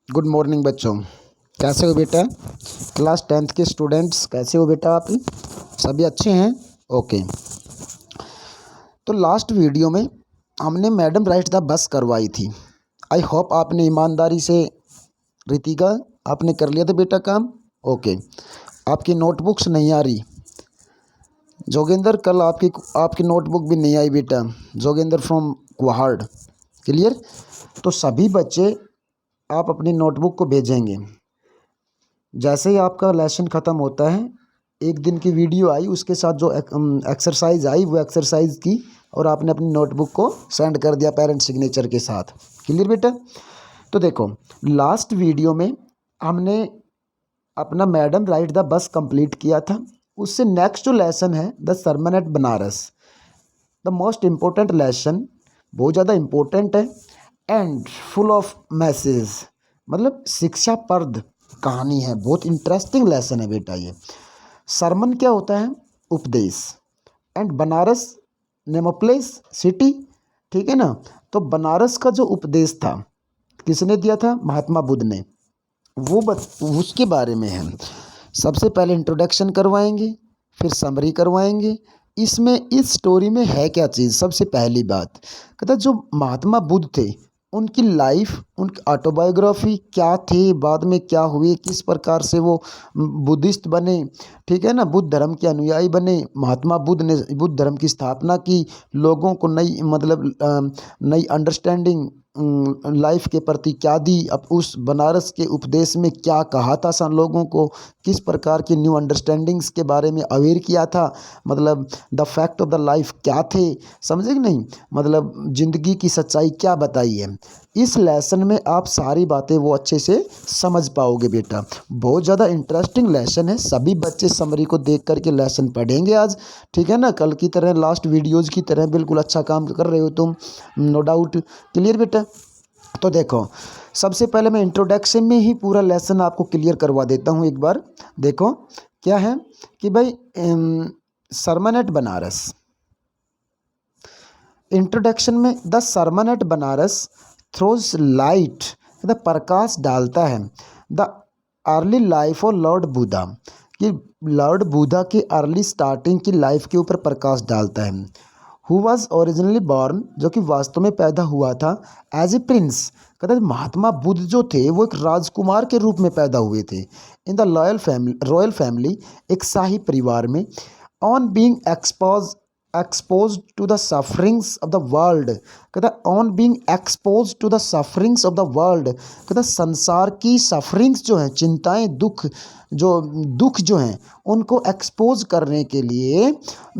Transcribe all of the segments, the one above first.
Good morning बच्चों। कैसे हो बेटा? क्लास 10th के स्टूडेंट्स कैसे हो बेटा? आप सभी अच्छे हैं? ओके। तो लास्ट वीडियो में हमने मैडम राइट द बस करवाई थी। आई होप आपने ईमानदारी से, रितिका आपने कर लिया था बेटा काम? ओके। आपकी नोटबुक्स नहीं आ रही? जोगेंद्र कल आपकी नोटबुक भी नहीं आई बेटा। जोगेंद्र फ्रॉम कुहाड़। क्लियर? तो सभी बच्चे आप अपनी नोटबुक को भेजेंगे। जैसे ही आपका लेसन ख़त्म होता है, एक दिन की वीडियो आई, उसके साथ जो एक्सरसाइज आई वो एक्सरसाइज की और आपने अपनी नोटबुक को सेंड कर दिया पेरेंट सिग्नेचर के साथ। क्लियर बेटा? तो देखो, लास्ट वीडियो में हमने अपना madam ride the bus complete किया था। उससे नेक्स्ट जो लेसन है the sermon at Banaras, the most important lesson, बहुत ज़्यादा इम्पोर्टेंट है एंड फुल ऑफ मैसेज, मतलब शिक्षाप्रद कहानी है, बहुत इंटरेस्टिंग लेसन है बेटा ये। सरमन क्या होता है? उपदेश। And Banaras name of place, city. ठीक है ना? तो बनारस का जो उपदेश था किसने दिया था? महात्मा बुद्ध ने। उसके बारे में है। सबसे पहले इंट्रोडक्शन करवाएंगे, फिर समरी करवाएंगे। इसमें इस स्टोरी में है क्या चीज़? सबसे पहली बात कहता, जो महात्मा बुद्ध थे उनकी लाइफ, उनकी ऑटोबायोग्राफी क्या थी, बाद में क्या हुए, किस प्रकार से वो बुद्धिस्ट बने, ठीक है ना, बुद्ध धर्म के अनुयायी बने। महात्मा बुद्ध ने बुद्ध धर्म की स्थापना की, लोगों को नई मतलब नई अंडरस्टैंडिंग लाइफ के प्रति क्या दी, अब उस बनारस के उपदेश में क्या कहा था सन लोगों को, किस प्रकार की न्यू अंडरस्टैंडिंग्स के बारे में अवेयर किया था, मतलब the fact of the life क्या थे, समझे कि नहीं, मतलब ज़िंदगी की सच्चाई क्या बताई है। इस लेसन में आप सारी बातें वो अच्छे से समझ पाओगे बेटा। बहुत ज़्यादा इंटरेस्टिंग लेसन है। सभी बच्चे समरी को देख करके लेसन पढ़ेंगे आज, ठीक है ना? कल की तरह, लास्ट वीडियोज़ की तरह बिल्कुल अच्छा काम कर रहे हो तुम, नो डाउट। क्लियर बेटा? तो देखो, सबसे पहले मैं इंट्रोडक्शन में ही पूरा लेसन आपको क्लियर करवा देता हूँ एक बार। देखो क्या है कि भाई, सरमन एट बनारस, इंट्रोडक्शन में the sermon at Banaras throws light, the प्रकाश डालता है, the early life of Lord Buddha, कि लॉर्ड बुद्धा की अर्ली स्टार्टिंग की लाइफ के ऊपर प्रकाश डालता है। हु वॉज ओरिजिनली बॉर्न, जो कि वास्तव में पैदा हुआ था एज ए प्रिंस, कहते हैं महात्मा बुद्ध जो थे वो एक राजकुमार के रूप में पैदा हुए थे इन द रॉयल फैमिली, एक शाही परिवार में। On being exposed to the sufferings of the world, कहता on being exposed to the sufferings of the world, कहता संसार की सफरिंग्स जो हैं, चिंताएं, दुख जो हैं उनको एक्सपोज करने के लिए,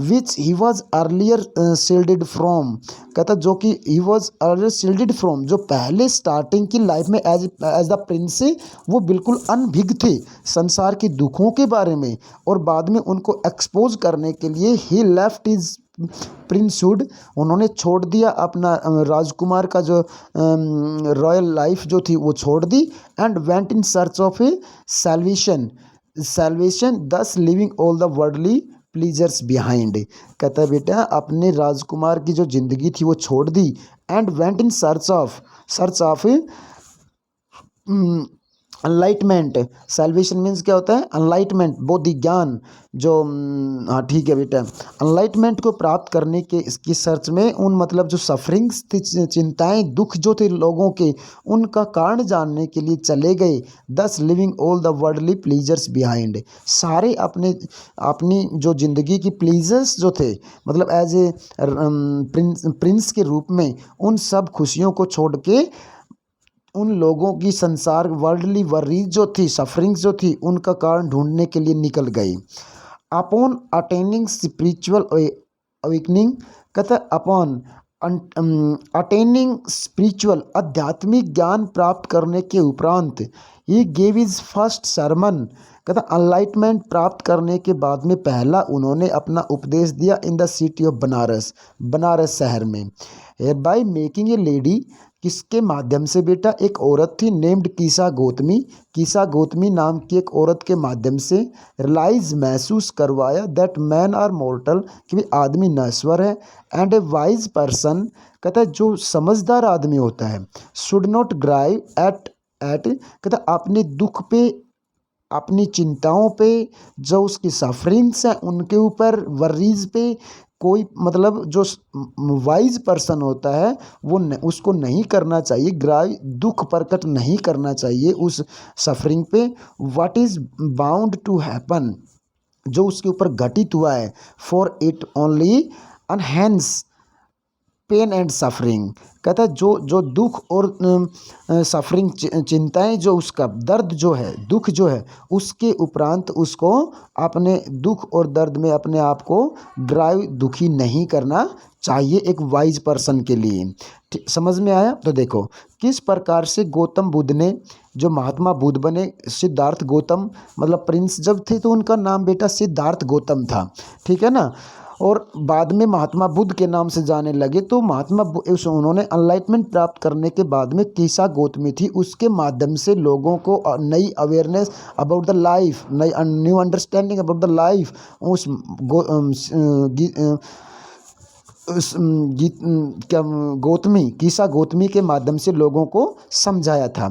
which he was earlier shielded from, कहता जो कि he was earlier shielded from, जो पहले स्टार्टिंग की लाइफ में एज द प्रिंस से वो बिल्कुल अनभिज्ञ थे संसार के दुखों के बारे में, और बाद में उनको एक्सपोज करने के लिए ही लेफ्ट इज प्रिंसहुड, उन्होंने छोड़ दिया अपना राजकुमार का जो रॉयल लाइफ जो थी वो छोड़ दी, and went in search of a salvation thus leaving all the worldly pleasures behind, कहता है बेटा अपने राजकुमार की जो जिंदगी थी वो छोड़ दी, and went in search of enlightenment. Salvation means क्या होता है? अनलाइटमेंट, बोधि ज्ञान, जो हाँ ठीक है बेटा, अनलाइटमेंट को प्राप्त करने के इसकी सर्च में, उन मतलब जो सफरिंग्स थी, चिंताएं, दुख जो थे लोगों के, उनका कारण जानने के लिए चले गए। दस leaving all the worldly pleasures behind, सारे अपनी जो ज़िंदगी की प्लीजर्स जो थे, मतलब एज ए प्रिंस के रूप में, उन सब खुशियों को छोड़ के उन लोगों की संसार वर्ल्डली वरीज जो थी, सफरिंग्स जो थी, उनका कारण ढूंढने के लिए निकल गई। अपॉन अटेनिंग स्पिरिचुअल अवेकनिंग, कहता अपॉन अटेनिंग स्पिरिचुअल, आध्यात्मिक ज्ञान प्राप्त करने के उपरांत, he gave is first sermon, कहता अनलाइटमेंट प्राप्त करने के बाद में पहला उन्होंने अपना उपदेश दिया in the city of Banaras शहर में। बाय मेकिंग ए लेडी, किसके माध्यम से बेटा? एक औरत थी नेम्ड कीसा गौतमी नाम की एक औरत के माध्यम से, रियलाइज महसूस करवाया दैट मैन आर मोर्टल, कि आदमी नश्वर है, एंड ए वाइज पर्सन, कहता है जो समझदार आदमी होता है, should not grieve eight eight, कहता अपने दुख पे, अपनी चिंताओं पे, जो उसकी सफरिंग्स हैं उनके ऊपर, वरीज पे, कोई मतलब जो वाइज पर्सन होता है वो उसको नहीं करना चाहिए, ग्राई दुख प्रकट नहीं करना चाहिए उस सफरिंग पे। What is bound to happen, जो उसके ऊपर घटित हुआ है, for it only and hence pain and suffering, कहता है जो जो दुख और सफरिंग, चिंताएं, जो उसका दर्द जो है, दुख जो है, उसके उपरांत उसको अपने दुख और दर्द में अपने आप को ड्राइव, दुखी नहीं करना चाहिए एक वाइज पर्सन के लिए। समझ में आया? तो देखो किस प्रकार से गौतम बुद्ध ने, जो महात्मा बुद्ध बने, सिद्धार्थ गौतम, मतलब प्रिंस जब थे तो उनका नाम बेटा सिद्धार्थ गौतम था, ठीक है ना। और बाद में महात्मा बुद्ध के नाम से जाने लगे। तो उन्होंने एनलाइटमेंट प्राप्त करने के बाद में कीसा गौतमी थी, उसके माध्यम से लोगों को नई अवेयरनेस अबाउट द लाइफ, नई new understanding about the life, क्या गौतमी, कीसा गौतमी के माध्यम से लोगों को समझाया था।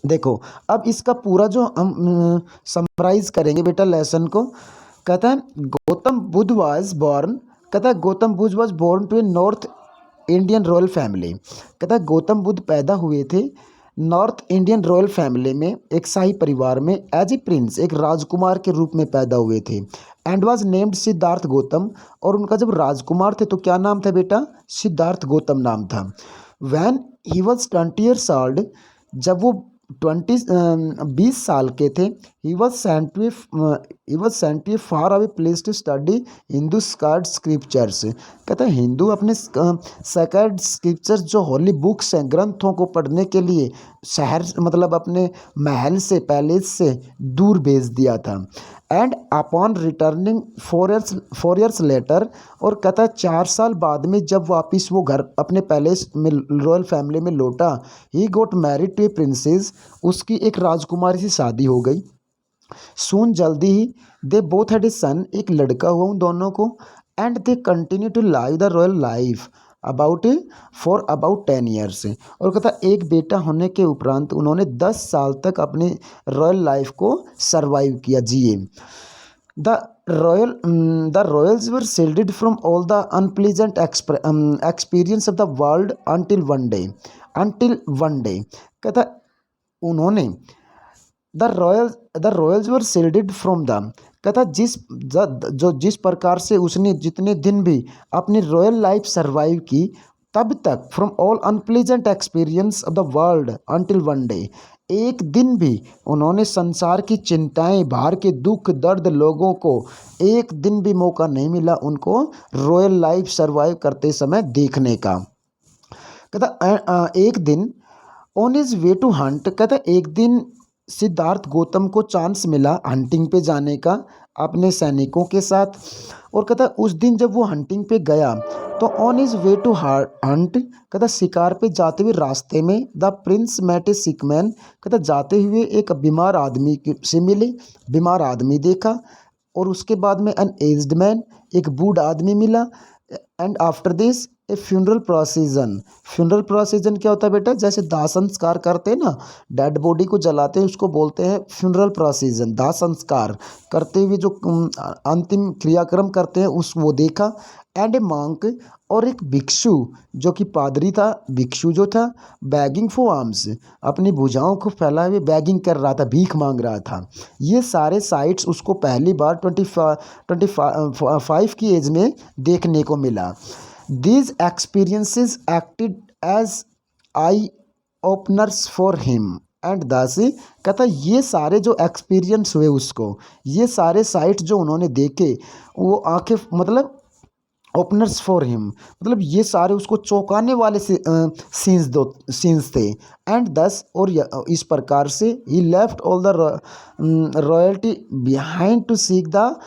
देखो अब इसका पूरा जो हम समराइज करेंगे बेटा लेसन को, कहता है गौतम बुद्ध वाज बॉर्न, कहता है Gautam Buddha was born to a North Indian royal family, कहता है गौतम बुद्ध पैदा हुए थे नॉर्थ इंडियन रॉयल फैमिली में, एक शाही परिवार में, एज ए प्रिंस, एक राजकुमार के रूप में पैदा हुए थे। And was named Siddharth Gautam, और उनका जब राजकुमार थे तो क्या नाम था बेटा? सिद्धार्थ गौतम नाम था। When he was 20 years old, जब वो 20 साल के थे, he was sent to a far away place to study Hindu sacred scriptures, कहते हैं हिंदू अपने सेक्रेड स्क्रिप्चर्स, जो होली बुक्स हैं, ग्रंथों को पढ़ने के लिए शहर, मतलब अपने महल से, पैलेस से दूर भेज दिया था। And upon returning 4 years later, और कहता है 4 साल बाद में जब वापस वो घर अपने पैलेस में, रॉयल फैमिली में लौटा, he got married to a princess, उसकी एक राजकुमारी से शादी हो गई। सून, जल्दी ही, दे बोथ हैड ए सन, एक लड़का हुआ उन दोनों को। And they continue to live the royal life for about 10 years, और कहता एक बेटा होने के उपरांत उन्होंने 10 साल तक अपनी रॉयल लाइफ को सरवाइव किया, जिए। The Royals were shielded from all the unpleasant experience of the world until one day, कहता उन्होंने the Royals were shielded from the, कहता जिस प्रकार से उसने जितने दिन भी अपनी रॉयल लाइफ सरवाइव की, तब तक from all unpleasant experience of the world until one day, एक दिन भी उन्होंने संसार की चिंताएं, बाहर के दुख दर्द, लोगों को एक दिन भी मौका नहीं मिला उनको रॉयल लाइफ सरवाइव करते समय देखने का। कहता एक दिन on his way to hunt, कहता एक दिन सिद्धार्थ गौतम को चांस मिला हंटिंग पे जाने का अपने सैनिकों के साथ। और कहता उस दिन जब वो हंटिंग पे गया तो on his way to hunt, कहता शिकार पे जाते हुए रास्ते में the prince met a sick man, कहता जाते हुए एक बीमार आदमी से मिले, बीमार आदमी देखा। और उसके बाद में एन एज्ड मैन, एक बूढ़ा आदमी मिला। And after this A funeral precision क्या होता है बेटा? जैसे दाह संस्कार करते हैं ना, डेड बॉडी को जलाते हैं, उसको बोलते हैं फ्यूनरल प्रोसीजन। दाह संस्कार करते हुए जो अंतिम क्रियाक्रम करते हैं उस वो देखा। एंड ए मॉन्क, और एक भिक्षु जो कि पादरी था, भिक्षु जो था, बैगिंग फॉर आर्म्स, अपनी भुजाओं को फैलाए हुए बैगिंग कर रहा था, भीख मांग रहा था। ये सारे साइट्स उसको पहली बार 25 की एज में देखने को मिला। These experiences acted as eye openers for him and thus, कहता ये सारे जो एक्सपीरियंस हुए उसको, ये सारे साइट्स जो उन्होंने देखे, वो आंखें मतलब ओपनर्स फॉर हिम, मतलब ये सारे उसको चौंकाने वाले सीन्स थे। एंड दस, और इस प्रकार से he left all the royalty behind to seek the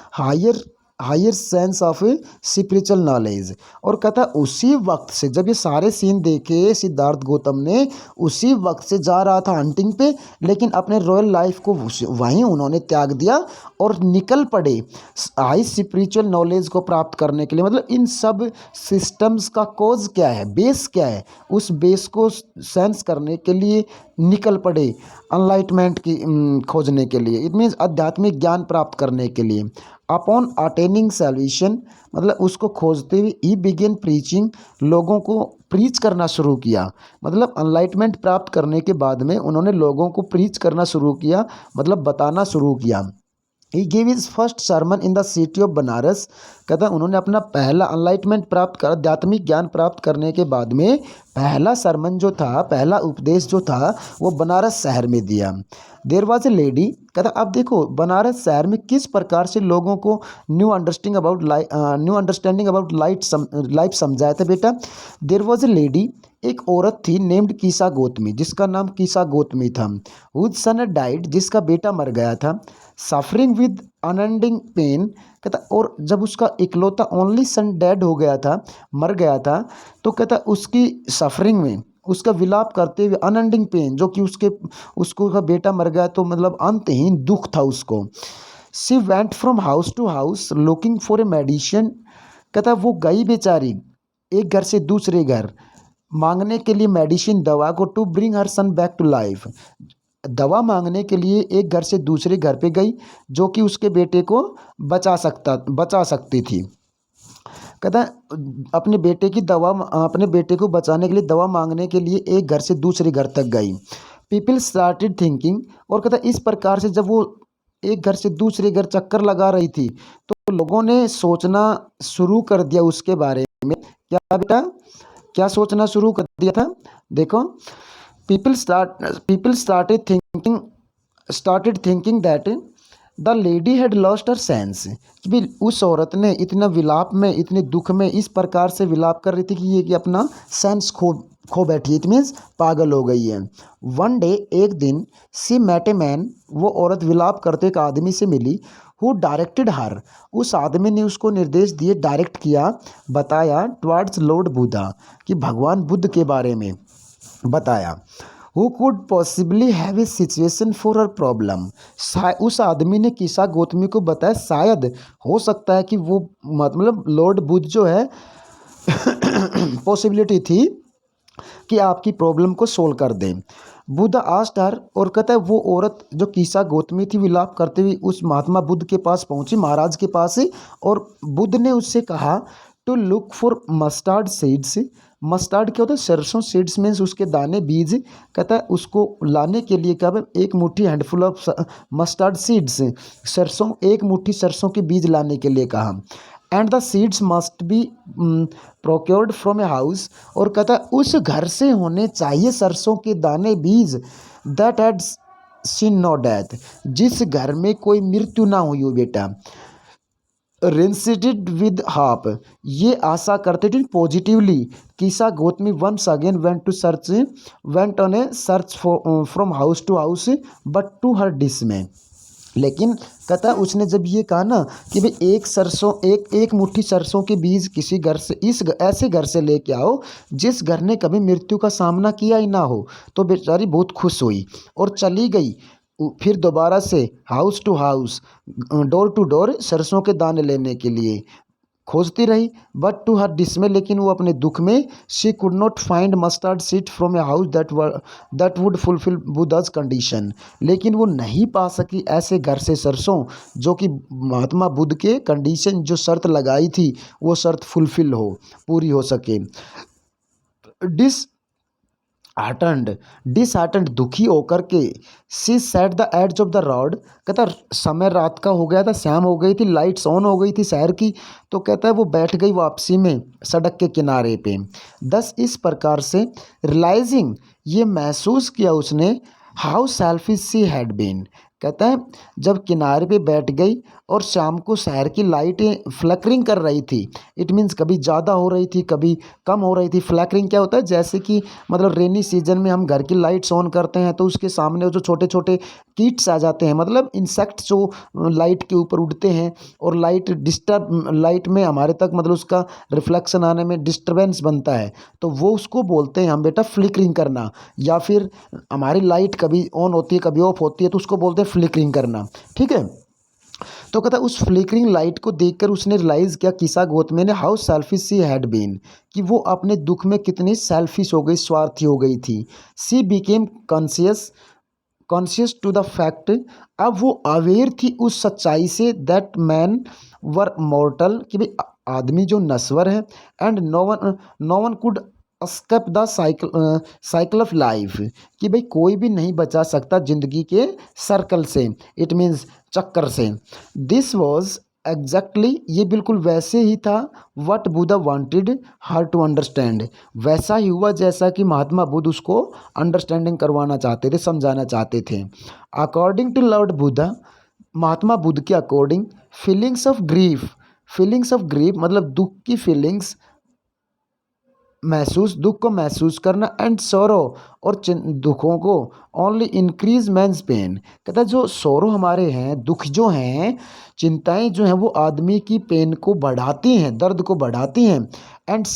higher sense of spiritual knowledge. और कहता उसी वक्त से, जब ये सारे सीन देखे सिद्धार्थ गौतम ने, उसी वक्त से जा रहा था हंटिंग पे, लेकिन अपने रॉयल लाइफ को वहीं उन्होंने त्याग दिया और निकल पड़े हाई स्पिरिचुअल नॉलेज को प्राप्त करने के लिए। मतलब इन सब सिस्टम्स का कोज क्या है, बेस क्या है, उस बेस को सेंस करने के लिए निकल पड़े अनलाइटमेंट की खोजने के लिए। इट मीन्स आध्यात्मिक ज्ञान प्राप्त करने के लिए। अपॉन अटेनिंग सैल्वेशन मतलब उसको खोजते हुए ही बिगिन प्रीचिंग, लोगों को प्रीच करना शुरू किया। मतलब अनलाइटमेंट प्राप्त करने के बाद में उन्होंने लोगों को प्रीच करना शुरू किया, मतलब बताना शुरू किया। He gave his first sermon in the city of Banaras. कहता है उन्होंने अपना पहला अनलाइटमेंट प्राप्त कर, आध्यात्मिक ज्ञान प्राप्त करने के बाद में पहला सरमन जो था, पहला उपदेश जो था वो बनारस शहर में दिया। There was a lady. कहता अब देखो बनारस शहर में किस प्रकार से लोगों को न्यू अंडरस्टैंडिंग अबाउट लाइफ समझाया था बेटा। देर वॉज ए लेडी, एक औरत थी नेम्ड कीसा गोतमी, जिसका नाम कीसा गोतमी था। हुज सन डाइड, जिसका बेटा मर गया था। Suffering with unending pain. कहता और जब उसका इकलौता ओनली सन डेड हो गया था, मर गया था, तो कहता उसकी सफरिंग में, उसका विलाप करते हुए अनएंडिंग पेन, जो कि उसको का बेटा मर गया तो मतलब अंतहीन दुख था उसको। She went from house to house looking for a medicine. कहता वो गई बेचारी एक घर से दूसरे घर मांगने के लिए मेडिसिन, दवा को, to bring her son back to life. दवा मांगने के लिए एक घर से दूसरे घर पे गई जो कि उसके बेटे को बचा सकती थी। कहता अपने बेटे को बचाने के लिए दवा मांगने के लिए एक घर से दूसरे घर तक गई। पीपल स्टार्टेड थिंकिंग, और कहता इस प्रकार से जब वो एक घर से दूसरे घर चक्कर लगा रही थी तो लोगों ने सोचना शुरू कर दिया उसके बारे में। क्या बेटा, क्या सोचना शुरू कर दिया था? देखो, people started thinking that the lady had lost her sense. कि भी उस औरत ने इतना विलाप में, इतने दुख में इस प्रकार से विलाप कर रही थी कि ये कि अपना सेंस खो बैठी, इट मीन्स पागल हो गई है। वन डे, एक दिन, सी मेट ए मैन, वो औरत विलाप करते एक आदमी से मिली। हु डायरेक्टेड हर, उस आदमी ने उसको निर्देश दिए, डायरेक्ट किया, बताया, टुवर्ड्स लॉर्ड बुद्धा, कि भगवान बुद्ध के बारे में बताया। Who could possibly have a situation for her problem. उस आदमी ने कीसा गौतमी को बताया शायद हो सकता है कि वो मतलब लॉर्ड बुद्ध जो है पॉसिबिलिटी थी कि आपकी प्रॉब्लम को सोल्व कर दें। बुद्ध आस्क्ड हर, और कहता है वो औरत जो कीसा गौतमी थी विलाप करते हुए उस महात्मा बुद्ध के पास पहुंची, महाराज के पास, और बुद्ध ने उससे कहा to look for mustard seeds. Mustard क्या होता है? सरसों। सीड्स मीन्स उसके दाने, बीज। कहता है उसको लाने के लिए क्या है, एक मुट्ठी हैंडफुल ऑफ मस्टर्ड सीड्स, सरसों, एक मुट्ठी सरसों के बीज लाने के लिए कहा। And the seeds must be procured from a house, और कहता है उस घर से होने चाहिए सरसों के दाने, बीज, that had seen no death, जिस घर में कोई मृत्यु ना हुई हो बेटा। रेंसिटेड विद हाफ, ये आशा करते थे positively. Kisa Gotami once again went on a search from house to house, but to her dismay. लेकिन कहता उसने जब ये कहा ना कि भाई एक मुट्ठी सरसों के बीज किसी घर से, ऐसे घर से लेके आओ जिस घर ने कभी मृत्यु का सामना किया ही ना हो, तो बेचारी बहुत खुश हुई और चली गई। फिर दोबारा से house to house, door to door सरसों के दाने लेने के लिए खोजती रही। बट टू हर डिसमे, लेकिन वो अपने दुख में, she could not find mustard seed from a house that would fulfil Buddha's condition, लेकिन वो नहीं पा सकी ऐसे घर से सरसों जो कि महात्मा बुद्ध के कंडीशन, जो शर्त लगाई थी वो शर्त फुलफिल हो, पूरी हो सके। डिसहार्टन्ड, दुखी होकर के, she sat the edge of the road. कहता समय रात का हो गया था, शाम हो गई थी, लाइट्स ऑन हो गई थी शहर की, तो कहता है वो बैठ गई वापसी में सड़क के किनारे पे। दस, इस प्रकार से, रियलाइजिंग, ये महसूस किया उसने, how selfish she had been. कहता है जब किनारे पे बैठ गई और शाम को शहर की लाइटें फ्लैकरिंग कर रही थी, इट मीन्स कभी ज़्यादा हो रही थी कभी कम हो रही थी। फ्लैकरिंग क्या होता है? जैसे कि मतलब रेनी सीजन में हम घर की लाइट्स ऑन करते हैं तो उसके सामने जो छोटे छोटे कीट्स आ जाते हैं, मतलब इंसेक्ट्स जो लाइट के ऊपर उड़ते हैं और लाइट में हमारे तक मतलब उसका रिफ्लेक्शन आने में डिस्टर्बेंस बनता है, तो वो उसको बोलते हैं हम बेटा फ्लिकरिंग करना। या फिर हमारी लाइट कभी ऑन होती है कभी ऑफ होती है तो उसको बोलते हैं फ्लिकरिंग करना, ठीक है। तो कहता है उस फ्लिकरिंग लाइट को देखकर उसने रियलाइज़ किया किसा गौतमी ने how selfish she had been, कि वो अपने दुख में कितनी सेल्फिश हो गई, स्वार्थी हो गई थी। She became conscious to the fact, अब वो अवेयर थी उस सच्चाई से दैट मैन वर मॉर्टल, कि भाई आदमी जो नश्वर है, and no one could escape the cycle of life, कि भाई कोई भी नहीं बचा सकता जिंदगी के सर्कल से, इट मीन्स चक्कर से। दिस वॉज एग्जैक्टली, ये बिल्कुल वैसे ही था, what Buddha wanted her to understand, वैसा ही हुआ जैसा कि महात्मा बुद्ध उसको अंडरस्टैंडिंग करवाना चाहते थे, समझाना चाहते थे। According to Lord Buddha, Mahatma Buddha के अकॉर्डिंग, फीलिंग्स ऑफ ग्रीफ मतलब दुख की फीलिंग्स दुख को महसूस करना, एंड सोरो और दुखों को, ओनली इंक्रीज मैंस पेन, कहता है जो सोरो हमारे हैं, दुख जो हैं, चिंताएं जो हैं, वो आदमी की पेन को बढ़ाती हैं, दर्द को बढ़ाती हैं, एंड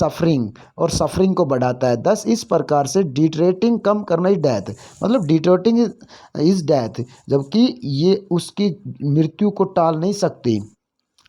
और सफरिंग को बढ़ाता है। दस इस प्रकार से डिटरेटिंग कम करना इज डेथ, मतलब डिटरेटिंग इज डेथ, जबकि ये उसकी मृत्यु को टाल नहीं सकती।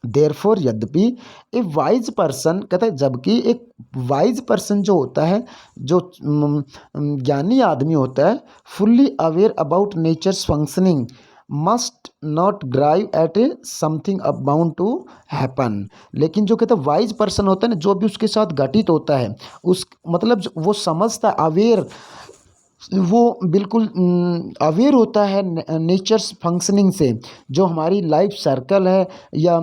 देयरफॉर यद्यपि ए वाइज पर्सन, कहता है जबकि एक वाइज पर्सन जो होता है, जो ज्ञानी आदमी होता है, fully aware about nature's functioning, must not grieve at a something abound to happen, लेकिन जो कहता है वाइज पर्सन होता है ना, जो भी उसके साथ घटित होता है, उस मतलब वो समझता है, अवेयर, वो बिल्कुल अवेयर होता है नेचर्स फंक्शनिंग से, जो हमारी लाइफ सर्कल है या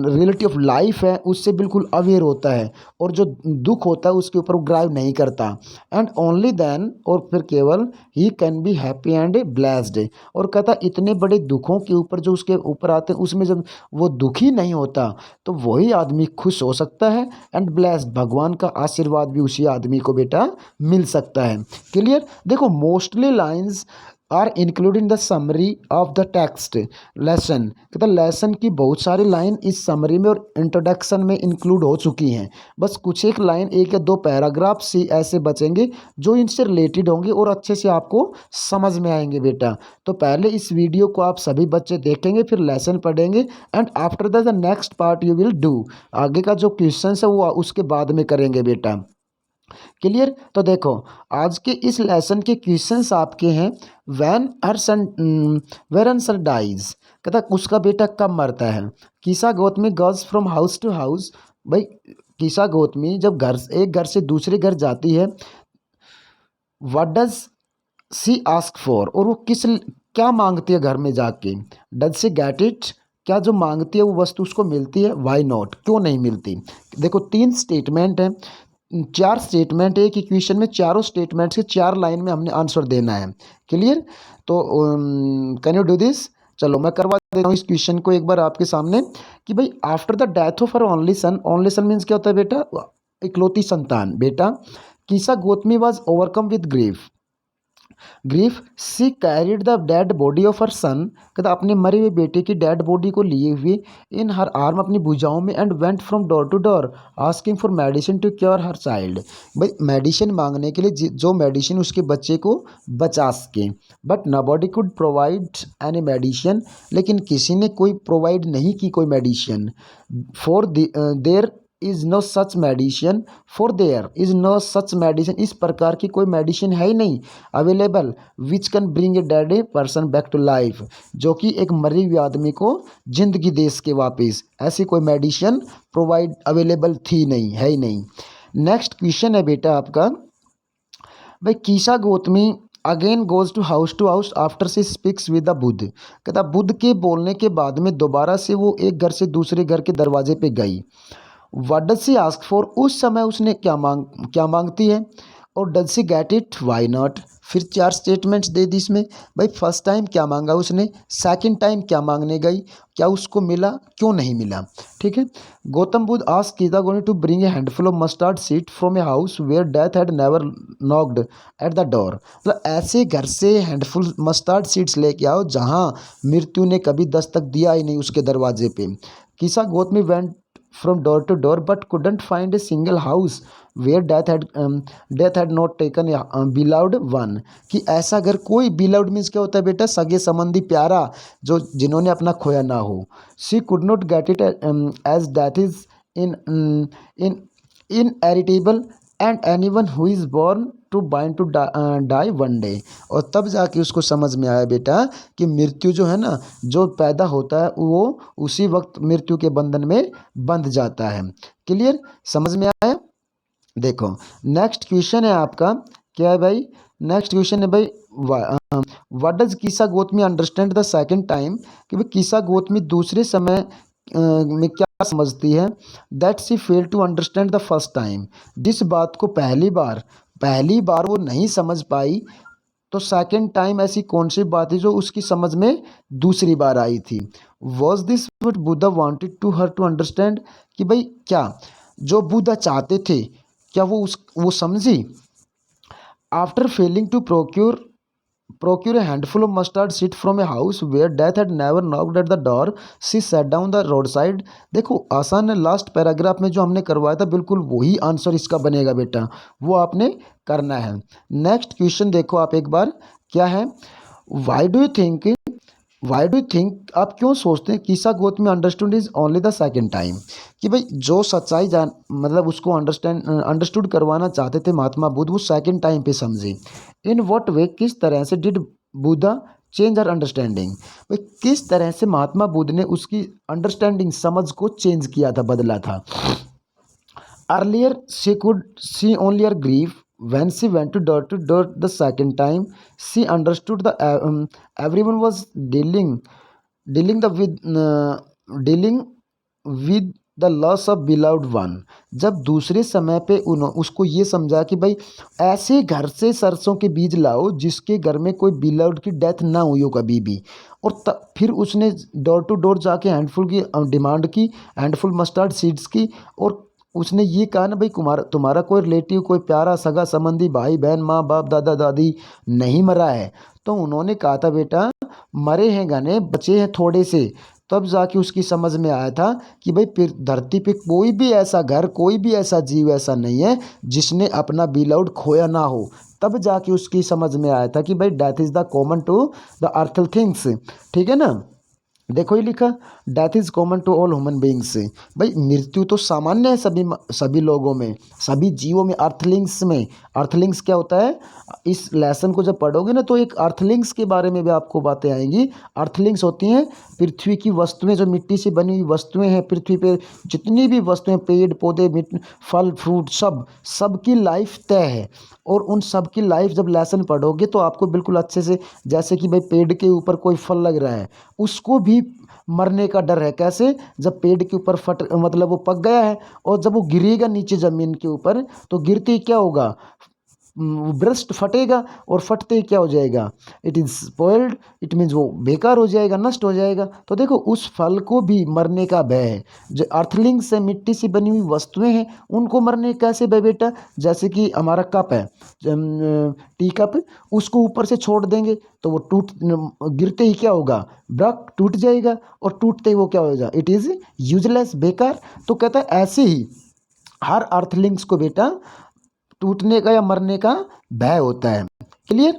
रियलिटी ऑफ लाइफ है, उससे बिल्कुल अवेयर होता है, और जो दुख होता है उसके ऊपर वो ग्राइव नहीं करता। एंड ओनली देन, और फिर केवल he can be happy and blessed, और कहता इतने बड़े दुखों के ऊपर जो उसके ऊपर आते हैं, उसमें जब वो दुखी नहीं होता तो वही आदमी खुश हो सकता है, एंड ब्लेस्ड, भगवान का आशीर्वाद भी उसी आदमी को बेटा मिल सकता है। क्लियर। देखो mostly lines are include in the summary of the text lesson, कहता लेसन की बहुत सारी लाइन इस समरी में और इंट्रोडक्शन में इंक्लूड हो चुकी हैं, बस कुछ एक लाइन, एक या दो पैराग्राफ से ऐसे बचेंगे जो इनसे रिलेटेड होंगे और अच्छे से आपको समझ में आएंगे बेटा। तो पहले इस वीडियो को आप सभी बच्चे देखेंगे, फिर लेसन पढ़ेंगे, and after the next part you will do, आगे का जो क्वेश्चन है वो उसके बाद में करेंगे बेटा। क्लियर। तो देखो आज के इस लेसन के क्वेश्चंस आपके हैं, वेरन सन डाइज, कहता उसका बेटा कब मरता है। Kisa Gotami goes from house to house, भाई कीसा गौतमी जब एक घर से दूसरे घर जाती है, what does she ask for, और वो क्या मांगती है घर में जाके, डज सी गेट इट, क्या जो मांगती है वो वस्तु उसको मिलती है, वाई नॉट, क्यों नहीं मिलती। देखो 3 स्टेटमेंट है, 4 स्टेटमेंट है एक इक्वेशन में, चारों स्टेटमेंट्स के 4 लाइन में हमने आंसर देना है। क्लियर। तो कैन यू डू दिस। चलो मैं करवा देता हूँ इस क्वेश्चन को एक बार आपके सामने, कि भाई after the death of her only son means क्या होता है बेटा, इकलौती संतान। बेटा Kisa Gotami was overcome with grief she carried the dead body of her son, कहता अपने मरे हुए बेटे की डेड बॉडी को लिए हुए इन हर आर्म, अपनी भुजाओं में, and went from door to door asking for medicine to cure her child, भाई मेडिसिन मांगने के लिए जो मेडिसिन उसके बच्चे को बचा सके, but nobody could provide any medicine, लेकिन किसी ने कोई प्रोवाइड नहीं की कोई medicine, for there is no such medicine, for there is no such medicine, इस प्रकार की कोई मेडिसिन है ही नहीं available, which can bring a dead person back to life, जो कि एक मरे हुए आदमी को जिंदगी दे सके वापस, ऐसी कोई मेडिसिन प्रोवाइड अवेलेबल थी नहीं, है ही नहीं। नेक्स्ट क्वेश्चन है बेटा आपका, भाई Kisa Gotami again goes to house after she speaks with the Buddha, कहता बुद्ध के बोलने के बाद में दोबारा से वो एक घर से दूसरे घर के दरवाजे पे गई। What does she ask for, उस समय उसने क्या मांगती है, और does she get it, why not. फिर 4 स्टेटमेंट्स दे दी इसमें, भाई फर्स्ट टाइम क्या मांगा उसने, सेकंड टाइम क्या मांगने गई, क्या उसको मिला, क्यों नहीं मिला। ठीक है। Gautam Buddha ask Kisa going to bring a handful of mustard seed from a house where death had never knocked at the door, मतलब ऐसे घर से हैंडफुल मस्टर्ड सीड्स लेके आओ जहाँ मृत्यु ने कभी दस्तक दिया ही नहीं उसके दरवाजे पे। Kisa Gotami went from door to door but couldn't find a single house where death had not taken a beloved one। कि ऐसा घर कोई, beloved मीन्स क्या होता है बेटा, सगे संबंधी, प्यारा, जो जिन्होंने अपना खोया ना हो। she could not get it as death is in inevitable and anyone who is born to bind to die one day। और तब जाके उसको समझ में आया बेटा कि मृत्यु जो है ना, जो पैदा होता है वो उसी वक्त मृत्यु के बंधन में बंध जाता है। क्लियर, समझ में आया। देखो नेक्स्ट क्वेश्चन है आपका, क्या है भाई, नेक्स्ट क्वेश्चन है भाई, what does कीसा Gautami understand the second time, कि भाई कीसा गौतमी दूसरे समय में क्या समझती है, that she fail to understand the first time, जिस बात को पहली बार वो नहीं समझ पाई, तो सेकंड टाइम ऐसी कौन सी बात है जो उसकी समझ में दूसरी बार आई थी। Was this what Buddha wanted to her to understand, कि भाई क्या जो बुद्धा चाहते थे क्या वो समझी। After failing to procure a handful of mustard seed from a house where death had never knocked at the door, she sat down the roadside। देखो आसान है, लास्ट पैराग्राफ में जो हमने करवाया था बिल्कुल वही आंसर इसका बनेगा बेटा, वो आपने करना है। नेक्स्ट क्वेश्चन देखो आप एक बार, क्या है, वाई डू यू थिंक, आप क्यों सोचते हैं Kisa Gotami understood is only the second time, कि भाई जो सच्चाई मतलब उसको अंडरस्टूड करवाना चाहते थे महात्मा बुद्ध, वो सेकेंड टाइम पे समझे। इन व्हाट वे, किस तरह से did Buddha change her understanding, भाई किस तरह से महात्मा बुद्ध ने उसकी अंडरस्टैंडिंग, समझ को चेंज किया था, बदला था। Earlier she could see only her grief, when she went to door the second time she understood the everyone was dealing with the loss of beloved one। जब दूसरे समय पे उसको ये समझा कि भाई ऐसे घर से सरसों के बीज लाओ जिसके घर में कोई बिलव्ड की डेथ ना हुई हो कभी भी, और फिर उसने डोर टू डोर जाके हैंडफुल की डिमांड की, हैंडफुल मस्टर्ड सीड्स की, और उसने ये कहा ना भाई तुम्हारा कोई रिलेटिव, कोई प्यारा सगा संबंधी, भाई बहन, माँ बाप, दादा दादी नहीं मरा है, तो उन्होंने कहा था बेटा मरे हैं घने, बचे हैं थोड़े से। तब जाके उसकी समझ में आया था कि भाई धरती पे कोई भी ऐसा घर, कोई भी ऐसा जीव ऐसा नहीं है जिसने अपना बिलव्ड खोया ना हो। तब जाके उसकी समझ में आया था कि भाई death is the common to the earthly things. ठीक है ना, देखो ये लिखा, death is common to all human beings. भाई मृत्यु तो सामान्य है सभी लोगों में, सभी जीवों में। अर्थलिंग्स में, अर्थलिंग्स क्या होता है, इस लेसन को जब पढ़ोगे ना तो एक अर्थलिंग्स के बारे में भी आपको बातें आएंगी। अर्थलिंग्स होती हैं पृथ्वी की वस्तुएं, जो मिट्टी से बनी हुई वस्तुएं हैं पृथ्वी पे, जितनी भी वस्तुएं, पेड़ पौधे, फल फ्रूट, सबकी लाइफ तय है। और उन सब की लाइफ जब लेसन पढ़ोगे तो आपको बिल्कुल अच्छे से, जैसे कि भाई पेड़ के ऊपर कोई फल लग रहा है, उसको भी मरने का डर है। कैसे, जब पेड़ के ऊपर मतलब वो पक गया है, और जब वो गिरेगा नीचे ज़मीन के ऊपर, तो गिरते ही क्या होगा, ब्रस्ट फटेगा, और फटते ही क्या हो जाएगा, it is spoiled, it means वो बेकार हो जाएगा, नष्ट हो जाएगा। तो देखो उस फल को भी मरने का भय है। जो अर्थलिंग से मिट्टी से बनी हुई वस्तुएं हैं उनको मरने कैसे भय बेटा, जैसे कि हमारा कप है, टी कप, उसको ऊपर से छोड़ देंगे तो वो गिरते ही क्या होगा, ब्रक टूट जाएगा, और टूटते ही वो क्या हो जाएगा, इट इज़ यूजलेस, बेकार। तो कहता है ऐसे ही हर अर्थलिंग्स को बेटा टूटने का या मरने का भय होता है। क्लियर।